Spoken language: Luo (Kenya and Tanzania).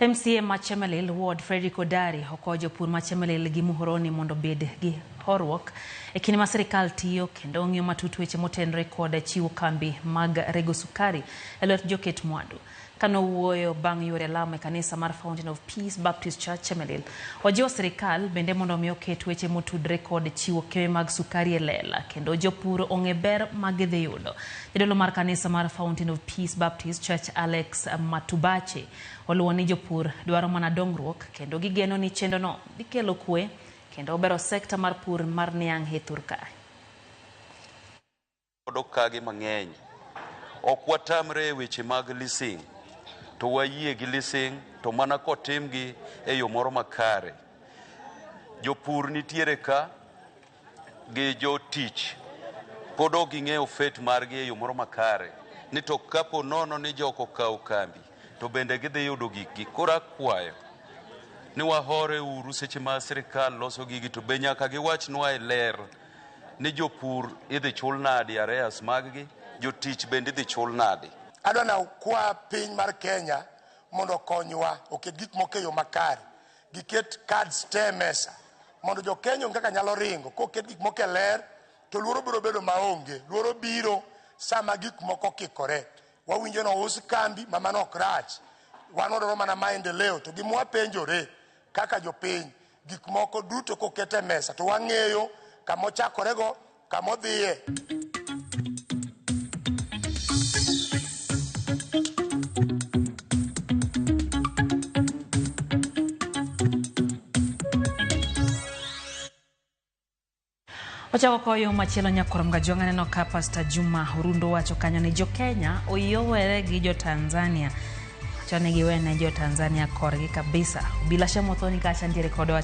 MCA ma Chemelil Frederick Odari oko jopur ma Chemelil gi muhoroni mondo bed gi horruok e kinde ma sirkal tiyo kendo ng'iyo matut weche motenore kod chiwo kambi mag rego sukari e lwet joket mwandu. Kano wuoyo bang' yore lamo e kanisa mar Fountain of Peace Baptist Church Chemelil, ojiwo sirkal bende mondo mi oket weche motudre kod chiwo kembe mag sukari e lela kendo jopur ong'e ber mag dhi yudo. Jadolo mar kanisa mar Fountain of Peace Baptist Church Alex Matubache oluwo ni jopur dwaro mana dongruok kendo gigeno ni chendono dhi kelo kwe kendo bero sekta mar pur mar niang' hethurka. Odokage mang'eny ok watamre weche mag leasing to wayie gi leasing to mana kotimgi e yo moro makare. Jopur nitiere ka gi jotich pod ok ging'eyo fet margi e yo moro makare ni to kapo nono ni joko kawo kambi to bende gidhi yudo gigi. Koro akwayo ni wahore uru seche ma sirkal loso gigi to be nyaka giwachnwa e ler ni jopur idhi chul nadi areas mag-gi, jotich bende idhi chul nadi. Adwana kwa piny mar Kenya mondo konywa oket gik moko e yo makare, giket cards te mesa mondo jo Kenya kaka nyalo ringo koket gik moko e ler to luoro biro bedo maonge. Luoro biro sama gik moko kikore. Wawinjo no us kambi mano ok rach, wan odoro mana maendeleo to gimwa penjore kaka jopiny gik moko duto kokete mesa to wang'eyo kama ochakorego kama odhiye. Ochako koyo machielo nyakorom gajwanga neno ka Pastor Juma Orundo wacho kanyo ni jo Kenya oyowere gi jo Tanzania. Chone giwene jo Tanzania korgi kabisa. Bila shemo thoni kacha ndiere kodo wacho